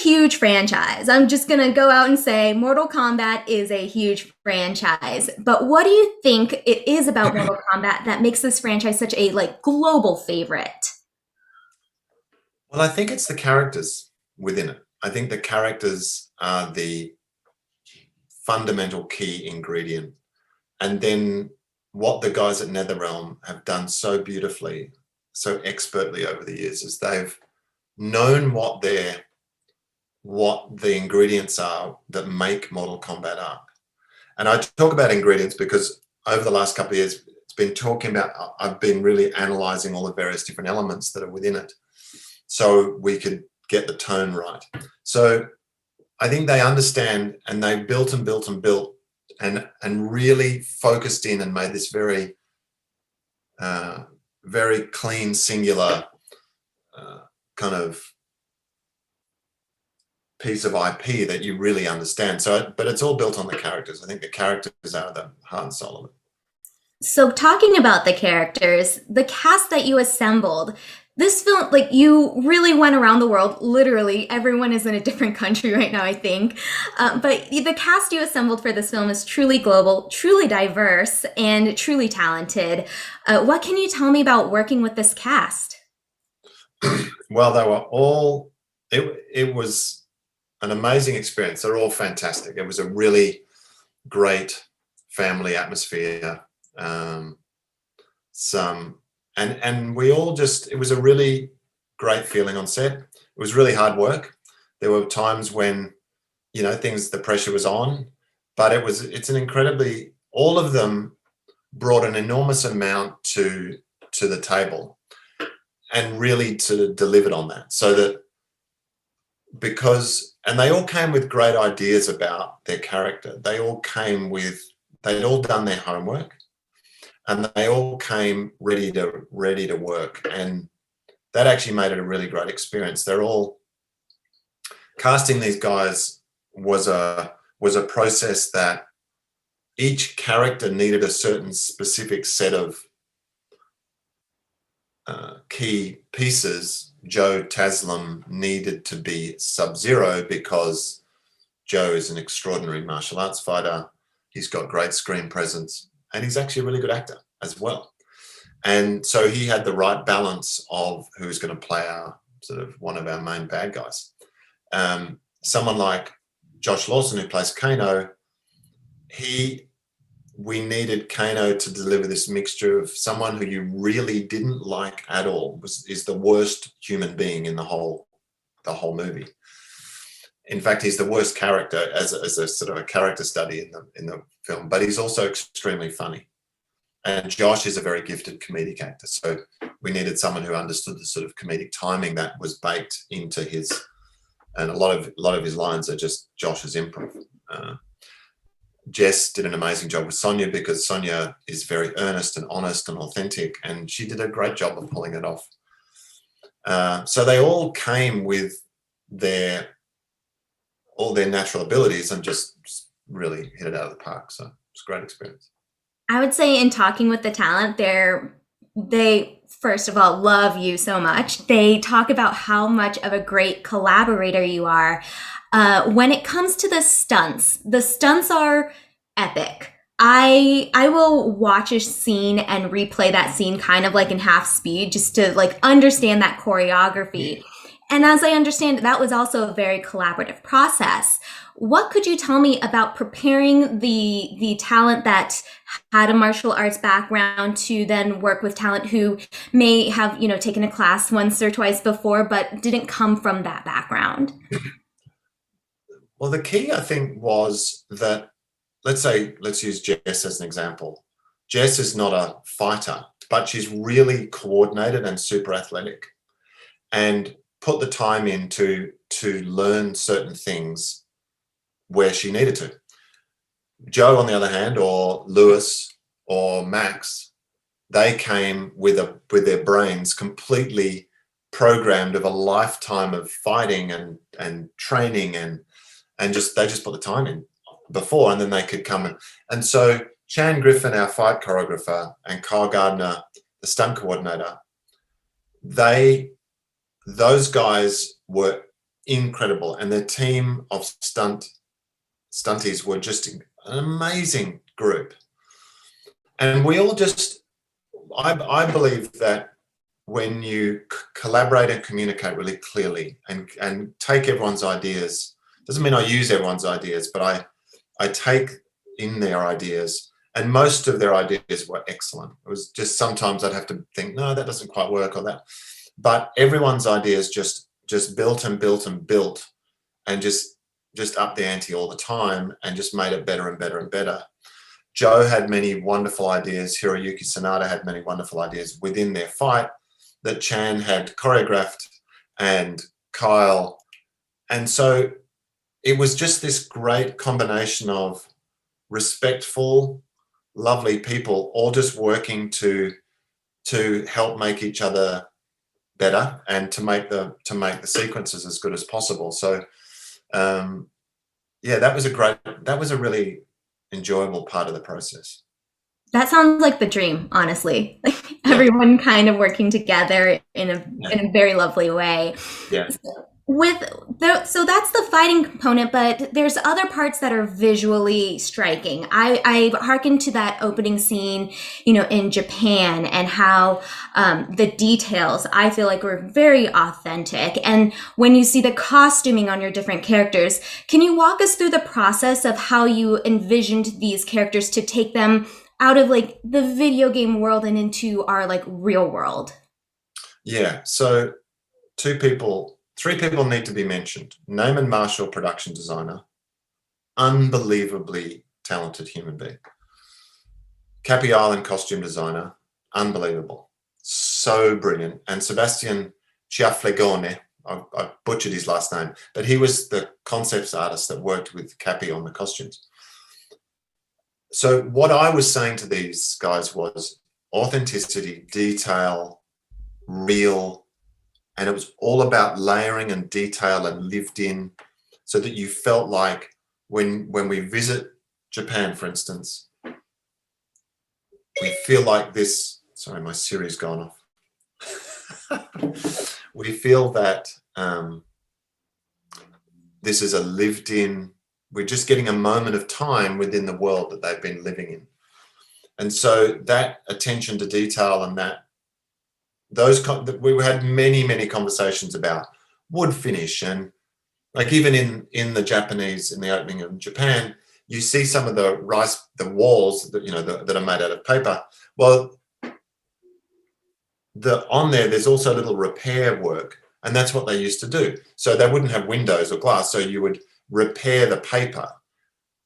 huge franchise. I'm just going to go out and say Mortal Kombat is a huge franchise. But what do you think it is about Mortal Kombat that makes this franchise such a like global favorite? Well, I think it's the characters within it. I think the characters are the fundamental key ingredient. And then what the guys at NetherRealm have done so beautifully, so expertly over the years is they've known what the ingredients are that make Mortal Kombat up. And I talk about ingredients because over the last couple of years, it's been talking about, I've been really analyzing all the various different elements that are within it so we could get the tone right. So I think they understand, and they built and built and built and really focused in and made this very, very clean, singular kind of piece of IP that you really understand. So, but it's all built on the characters. I think the characters are the heart and soul of it. So, talking about the characters, the cast that you assembled, this film, like you really went around the world. Literally, everyone is in a different country right now, I think. But the cast you assembled for this film is truly global, truly diverse, and truly talented. What can you tell me about working with this cast? Well, they were all, it was an amazing experience. They're all fantastic. It was a really great family atmosphere. And we all just, it was a really great feeling on set. It was really hard work. There were times when, you know, the pressure was on, but it's an incredibly, all of them brought an enormous amount to the table and really to delivered on that. So that and they all came with great ideas about their character. They'd all done their homework. And they all came ready to work, and that actually made it a really great experience. They're all casting these guys was a process that each character needed a certain specific set of key pieces. Joe Taslim needed to be Sub-Zero because Joe is an extraordinary martial arts fighter. He's got great screen presence. And he's actually a really good actor as well. And so he had the right balance of who's going to play one of our main bad guys. Someone like Josh Lawson, who plays Kano, we needed Kano to deliver this mixture of someone who you really didn't like at all, is the worst human being in the whole movie. In fact, he's the worst character as a sort of a character study in the film, but he's also extremely funny. And Josh is a very gifted comedic actor. So we needed someone who understood the sort of comedic timing that was baked into and a lot of his lines are just Josh's improv. Jess did an amazing job with Sonia because Sonia is very earnest and honest and authentic, and she did a great job of pulling it off. So they all came with all their natural abilities and just really hit it out of the park. So it's a great experience. I would say in talking with the talent, they first of all love you so much. They talk about how much of a great collaborator you are. When it comes to the stunts are epic. I will watch a scene and replay that scene kind of like in half speed just to like understand that choreography. And as I understand, that was also a very collaborative process. What could you tell me about preparing the talent that had a martial arts background to then work with talent who may have, taken a class once or twice before, but didn't come from that background? Well, the key, I think, was that, let's use Jess as an example. Jess is not a fighter, but she's really coordinated and super athletic and put the time in to learn certain things where she needed to. Joe, on the other hand, or Lewis or Max, they came with their brains completely programmed of a lifetime of fighting and training and they just put the time in before, and then they could come in. And so Chan Griffin, our fight choreographer, and Kyle Gardner, the stunt coordinator, those guys were incredible, and their team of stunties were just an amazing group. And we all just, I believe that when you collaborate and communicate really clearly and take everyone's ideas, doesn't mean I use everyone's ideas, but I take in their ideas, and most of their ideas were excellent. It was just sometimes I'd have to think, no, that doesn't quite work, or that. But everyone's ideas just built and built and built, and just upped the ante all the time, and just made it better and better and better. Joe had many wonderful ideas. Hiroyuki Sanada had many wonderful ideas within their fight that Chan had choreographed, and Kyle. And so it was just this great combination of respectful, lovely people, all just working to help make each other better and to make the sequences as good as possible. So yeah, that was a really enjoyable part of the process. That sounds like the dream, honestly. Like everyone kind of working together in a very lovely way. Yeah. So that's the fighting component, but there's other parts that are visually striking. I hearken to that opening scene, in Japan, and how the details I feel like were very authentic. And when you see the costuming on your different characters, can you walk us through the process of how you envisioned these characters to take them out of like the video game world and into our like real world? Yeah. So three people need to be mentioned. Naaman Marshall, production designer, unbelievably talented human being. Cappy Island, costume designer, unbelievable, so brilliant. And Sebastian Ciaflegone, I butchered his last name, but he was the concepts artist that worked with Cappy on the costumes. So what I was saying to these guys was authenticity, detail, real, and it was all about layering and detail and lived in, so that you felt like when we visit Japan, for instance, we feel like this. Sorry, my Siri's gone off. We feel that this is a lived in, we're just getting a moment of time within the world that they've been living in. And so that attention to detail and we had many conversations about wood finish, and like even in the Japanese, in the opening of Japan, you see some of the walls that that are made out of paper. Well, on there's also little repair work, and that's what they used to do. So they wouldn't have windows or glass, so you would repair the paper,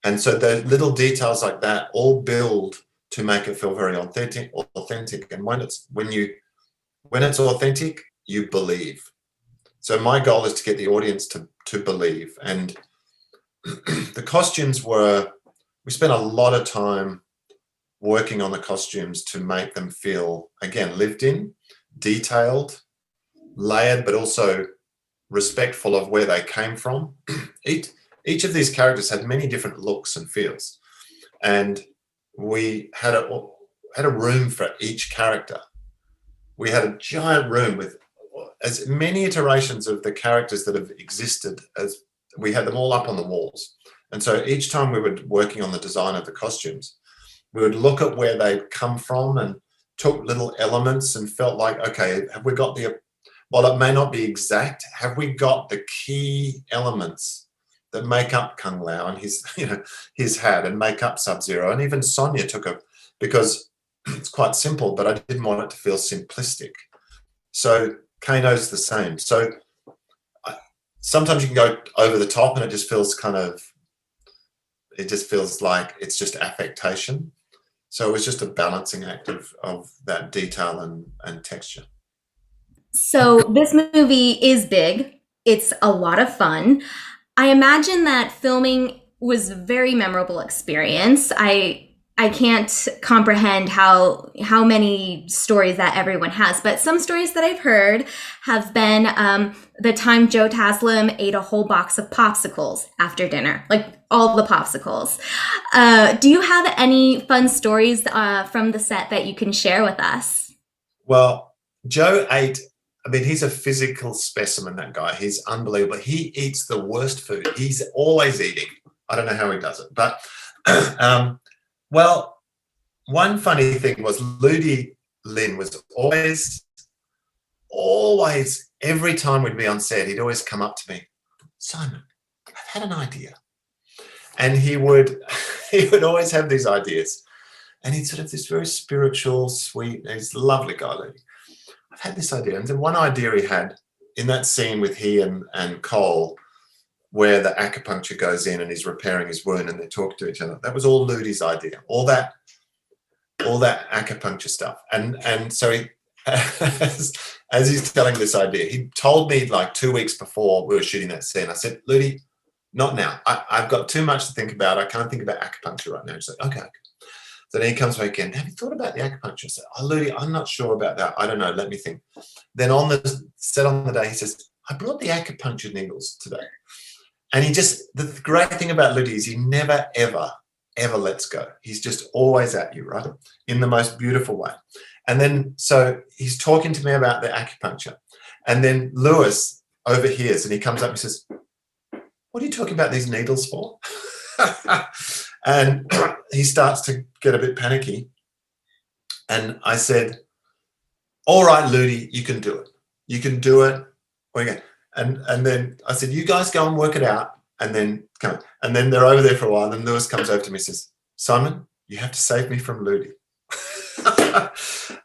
and so the little details like that all build to make it feel very authentic. And when it's authentic, you believe. So my goal is to get the audience to believe. And the costumes we spent a lot of time working on the costumes to make them feel, again, lived in, detailed, layered, but also respectful of where they came from. Each of these characters had many different looks and feels. And we had a room for each character. We had a giant room with as many iterations of the characters that have existed as we had them all up on the walls. And so each time we were working on the design of the costumes, we would look at where they'd come from and took little elements and felt like, okay, have we got while it may not be exact, have we got the key elements that make up Kung Lao and his hat, and make up Sub-Zero, and even Sonya because it's quite simple, but I didn't want it to feel simplistic. So Kano's the same. So sometimes you can go over the top and it just feels like it's just affectation. So it was just a balancing act of that detail and texture. So this movie is big. It's a lot of fun. I imagine that filming was a very memorable experience. I can't comprehend how many stories that everyone has, but some stories that I've heard have been the time Joe Taslim ate a whole box of popsicles after dinner, like all the popsicles. Do you have any fun stories from the set that you can share with us? Well, Joe ate I mean, he's a physical specimen, that guy. He's unbelievable. He eats the worst food. He's always eating. I don't know how he does it. But, well, one funny thing was Ludi Lin was always, every time we'd be on set, he'd always come up to me, Simon, I've had an idea. And he would always have these ideas. And he's sort of this very spiritual, sweet, he's a lovely guy, Ludi. I've had this idea. And then one idea he had in that scene with he and Cole, where the acupuncture goes in and he's repairing his wound and they talk to each other. That was all Ludi's idea, all that acupuncture stuff. And so he, as he's telling this idea, he told me like 2 weeks before we were shooting that scene, I said, Ludi, not now. I've got too much to think about. I can't think about acupuncture right now. He's like, okay. So then he comes back in. Have you thought about the acupuncture? I said, oh, Ludi, I'm not sure about that. I don't know. Let me think. Then on the set on the day, he says, I brought the acupuncture needles today. And the great thing about Ludi is he never, ever, ever lets go. He's just always at you, right? In the most beautiful way. And then, so he's talking to me about the acupuncture. And then Lewis overhears and he comes up and says, what are you talking about these needles for? And he starts to get a bit panicky. And I said, all right, Ludi, you can do it. You can do it. Okay. And then I said, you guys go and work it out and then come. And then they're over there for a while. And then Lewis comes over to me and says, Simon, you have to save me from Ludi.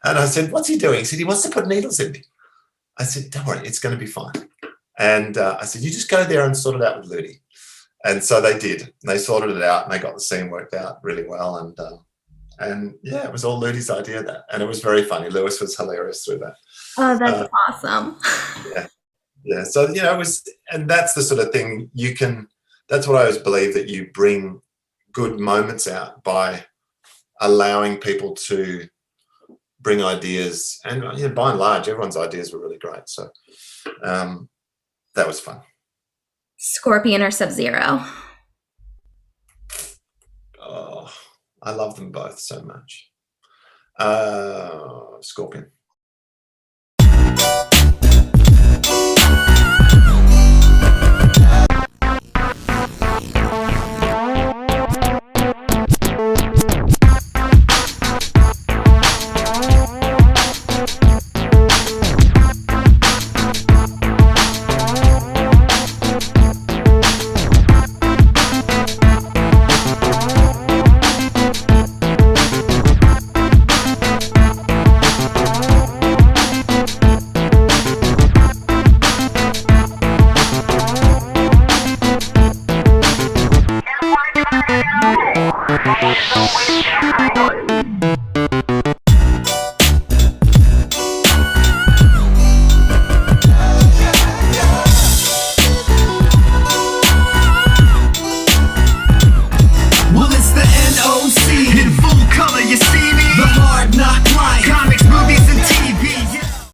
And I said, what's he doing? He said, he wants to put needles in me. I said, don't worry, it's going to be fine. And I said, you just go there and sort it out with Ludi. And so they did. They sorted it out and they got the scene worked out really well. And yeah, it was all Ludi's idea, that. And it was very funny. Lewis was hilarious through that. Oh, that's awesome. Yeah. Yeah. So, you know, it was, and that's the sort of thing that's what I always believe, that you bring good moments out by allowing people to bring ideas. And, you know, by and large, everyone's ideas were really great. So that was fun. Scorpion or Sub-Zero? Oh, I love them both so much. Scorpion.